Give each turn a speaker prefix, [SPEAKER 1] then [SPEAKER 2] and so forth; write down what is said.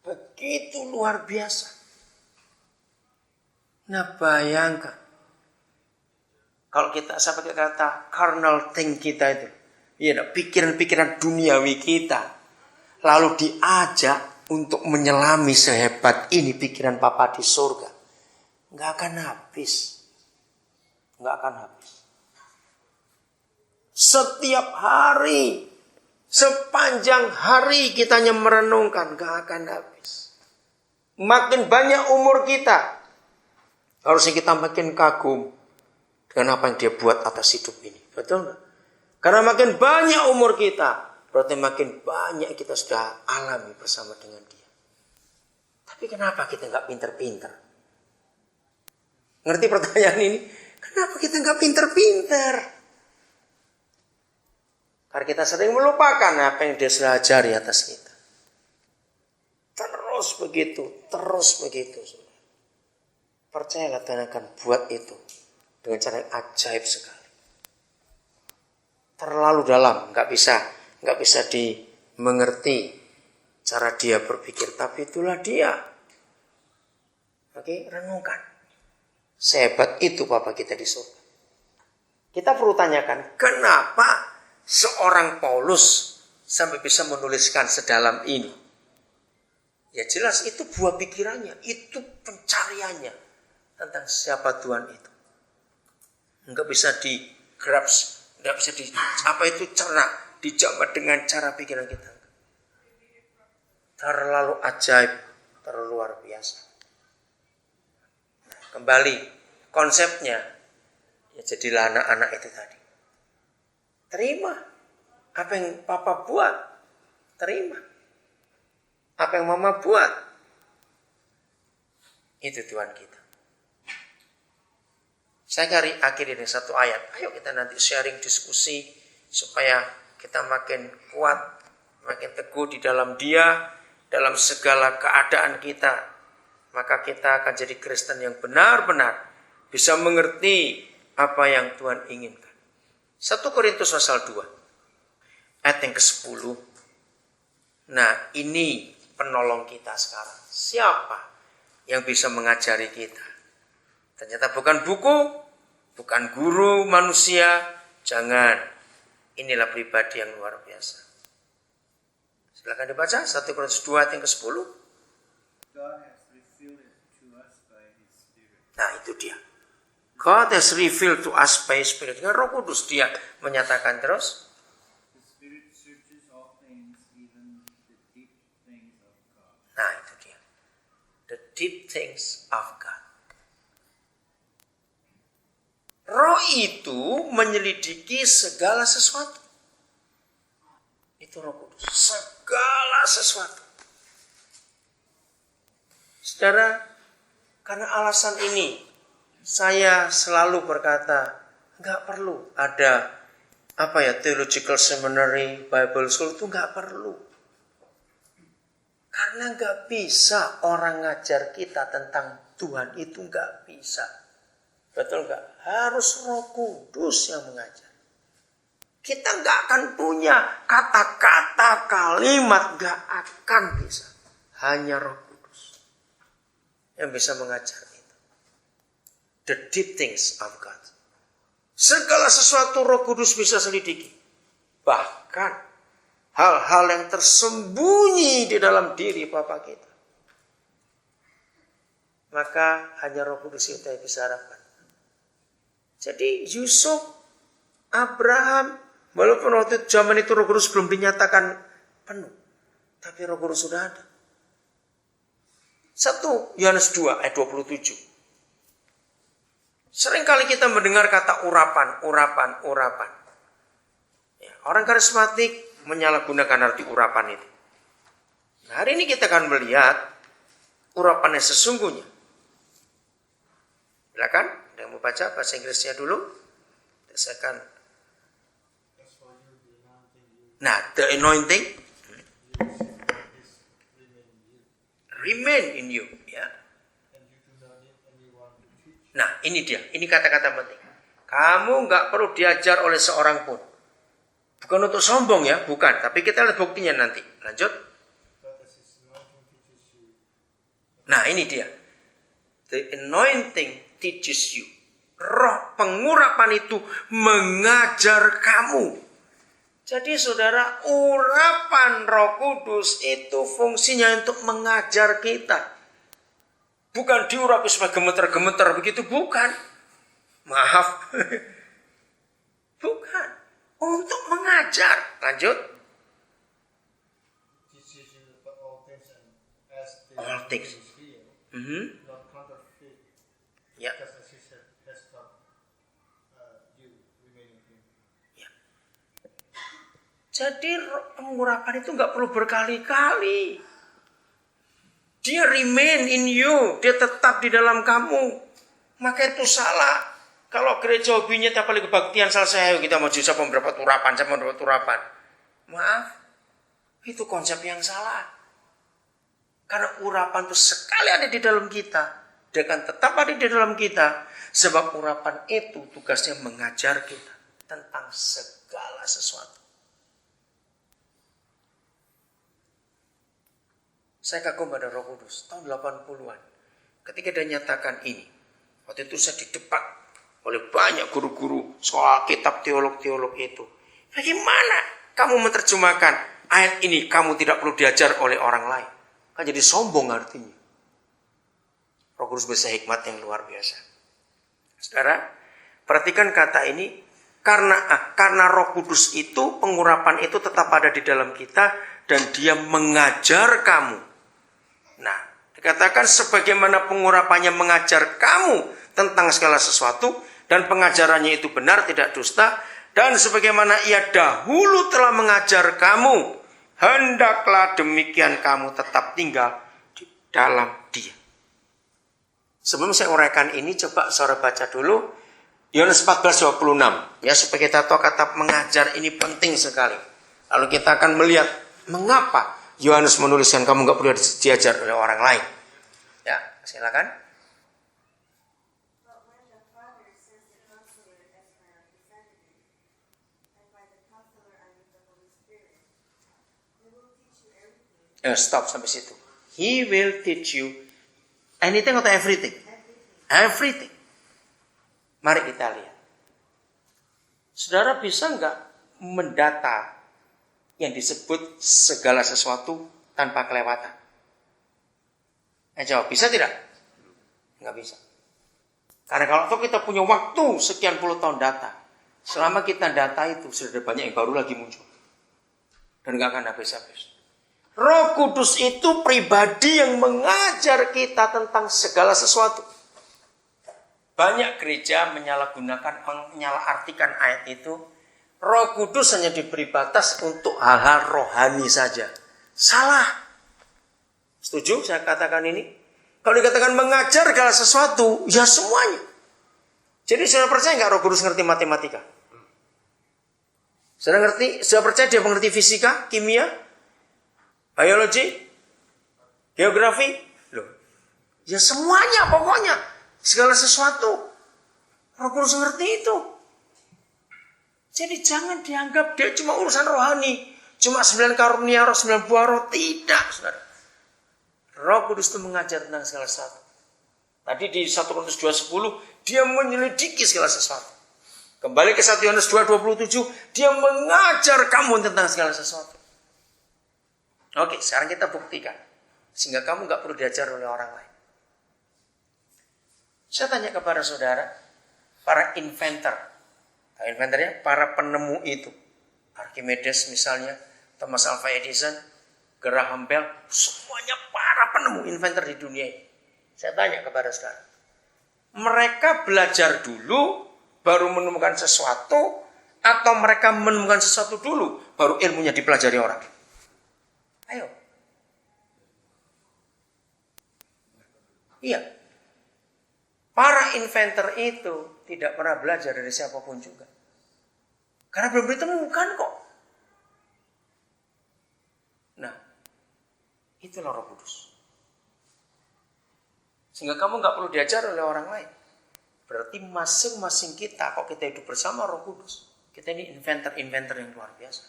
[SPEAKER 1] Begitu luar biasa. Nah bayangkan. Kalau kita saya pakai kata carnal thing kita itu. Ya, pikiran-pikiran duniawi kita. Lalu diajak untuk menyelami sehebat ini pikiran Papa di surga. Nggak akan habis. Nggak akan habis. Setiap hari, sepanjang hari kita hanya merenungkan, nggak akan habis. Makin banyak umur kita, harusnya kita makin kagum dengan apa yang dia buat atas hidup ini. Betul nggak? Karena makin banyak umur kita, berarti makin banyak kita sudah alami bersama dengan dia. Tapi kenapa kita nggak pinter-pinter? Ngerti pertanyaan ini? Kenapa kita nggak pinter-pinter? Karena kita sering melupakan apa yang dia sudah ajari atas kita. Terus begitu. Percayalah Tuhan akan buat itu dengan cara yang ajaib sekali. Terlalu dalam, nggak bisa dimengerti cara dia berpikir. Tapi itulah dia. Oke, renungkan. Sehebat itu Bapa kita di surga. Kita perlu tanyakan, kenapa seorang Paulus sampai bisa menuliskan sedalam ini? Ya jelas itu buah pikirannya, itu pencariannya tentang siapa Tuhan itu. Enggak bisa di-grasp, enggak bisa cerna, dijawab dengan cara pikiran kita. Terlalu ajaib, terlalu luar biasa. Nah, kembali konsepnya, ya jadilah anak-anak itu tadi. Terima apa yang Papa buat, terima apa yang Mama buat. Itu Tuhan kita. Saya akhiri dengan satu ayat. Ayo kita nanti sharing, diskusi supaya kita makin kuat, makin teguh di dalam Dia, dalam segala keadaan kita. Maka kita akan jadi Kristen yang benar-benar bisa mengerti apa yang Tuhan inginkan. 1 Korintus pasal 2 ayat yang ke-10. Nah ini penolong kita sekarang. Siapa yang bisa mengajari kita? Ternyata bukan buku, bukan guru manusia. Jangan. Inilah pribadi yang luar biasa. Silakan dibaca 1 Korintus 2 ayat yang ke-10. Nah itu dia. God has revealed to us by Spirit. Dengan Roh Kudus dia menyatakan terus. Nah itu dia. The deep things of God. Roh itu menyelidiki segala sesuatu. Itu Roh Kudus. Segala sesuatu. Saudara, karena alasan ini saya selalu berkata, nggak perlu ada theological seminary, Bible school itu nggak perlu. Karena nggak bisa orang ngajar kita tentang Tuhan itu nggak bisa. Betul nggak? Harus Roh Kudus yang mengajar. Kita nggak akan punya kata-kata, kalimat, nggak akan bisa. Hanya Roh Kudus yang bisa mengajar. The deep things of God. Segala sesuatu Roh Kudus bisa selidiki. Bahkan hal-hal yang tersembunyi di dalam diri Bapa kita. Maka hanya Roh Kudus kita yang bisa harapkan. Jadi Yusuf, Abraham, walaupun waktu zaman itu Roh Kudus belum dinyatakan penuh. Tapi Roh Kudus sudah ada. 1 Yohanes 2 ayat 27. Seringkali kita mendengar kata urapan. Ya, orang karismatik menyalahgunakan arti urapan itu. Nah, hari ini kita akan melihat urapan yang sesungguhnya. Silakan, ada yang mau baca bahasa Inggrisnya dulu? Saya akan. Nah, the anointing remain in you, ya. Nah ini dia, ini kata-kata penting. Kamu gak perlu diajar oleh seorang pun. Bukan untuk sombong ya, bukan. Tapi kita lihat buktinya nanti. Lanjut. Nah ini dia. The anointing teaches you. Roh pengurapan itu mengajar kamu. Jadi saudara, urapan Roh Kudus itu fungsinya untuk mengajar kita. Bukan diurapi supaya gemeter-gemeter begitu, bukan. Maaf. Bukan. Untuk mengajar. Lanjut. All things. Ya. Jadi pengurapan itu nggak perlu berkali-kali. Dia remain in you. Dia tetap di dalam kamu. Maka itu salah. Kalau gereja hobinya tiap kali kebaktian selesai, kita mau siapa mendapat urapan, siapa mendapat urapan. Maaf. Itu konsep yang salah. Karena urapan itu sekali ada di dalam kita. Dia akan tetap ada di dalam kita. Sebab urapan itu tugasnya mengajar kita tentang segala sesuatu. Saya kagum pada Roh Kudus tahun 80-an. Ketika dia nyatakan ini. Waktu itu saya didepak oleh banyak guru-guru soal kitab teolog-teolog itu. Bagaimana kamu menerjemahkan ayat ini kamu tidak perlu diajar oleh orang lain? Kan jadi sombong artinya. Roh Kudus bisa hikmat yang luar biasa. Saudara, perhatikan kata ini. Karena Roh Kudus itu, pengurapan itu tetap ada di dalam kita. Dan dia mengajar kamu. Nah, dikatakan sebagaimana pengurapannya mengajar kamu tentang segala sesuatu. Dan pengajarannya itu benar, tidak dusta. Dan sebagaimana ia dahulu telah mengajar kamu. Hendaklah demikian kamu tetap tinggal di dalam dia. Sebelum saya uraikan ini, coba saudara baca dulu. Yohanes 14:26. Ya, supaya kita tahu kata mengajar ini penting sekali. Lalu kita akan melihat mengapa Yohanes menuliskan kamu nggak perlu diajar oleh orang lain. Ya, silakan. Stop sampai situ. He will teach you anything atau everything? Everything. Mari kita lihat. Saudara bisa nggak mendata yang disebut segala sesuatu tanpa kelewatan? Jawab, bisa tidak? Nggak bisa. Karena kalau kita punya waktu sekian puluh tahun data, selama kita data itu sudah ada banyak yang baru lagi muncul. Dan nggak akan habis-habis. Roh Kudus itu pribadi yang mengajar kita tentang segala sesuatu. Banyak gereja menyalahartikan ayat itu. Roh Kudus hanya diberi batas untuk hal-hal rohani saja. Salah. Setuju saya katakan ini? Kalau dikatakan mengajar segala sesuatu, ya semuanya. Jadi saya percaya nggak Roh Kudus ngerti matematika? Saya ngerti? Saya percaya dia mengerti fisika, kimia, biologi, geografi? Loh. Ya semuanya pokoknya. Segala sesuatu. Roh Kudus ngerti itu. Jadi jangan dianggap dia cuma urusan rohani. Cuma 9 karunia roh, 9 buah roh. Tidak, saudara. Roh Kudus itu mengajar tentang segala sesuatu. Tadi di 1 Korintus 2:10, dia menyelidiki segala sesuatu. Kembali ke 1 Yohanes 2:27, dia mengajar kamu tentang segala sesuatu. Oke, sekarang kita buktikan. Sehingga kamu gak perlu diajar oleh orang lain. Saya tanya kepada saudara, para inventor. Inventornya, para penemu itu. Archimedes misalnya, Thomas Alva Edison, Graham Bell, semuanya para penemu inventor di dunia ini. Saya tanya kepada saudara. Mereka belajar dulu, baru menemukan sesuatu, atau mereka menemukan sesuatu dulu, baru ilmunya dipelajari orang? Ayo. Iya. Para inventor itu tidak pernah belajar dari siapapun juga. Karena belum ditemukan kok. Nah, itulah Roh Kudus. Sehingga kamu gak perlu diajar oleh orang lain. Berarti masing-masing kita, kalau kita hidup bersama Roh Kudus, kita ini inventor yang luar biasa.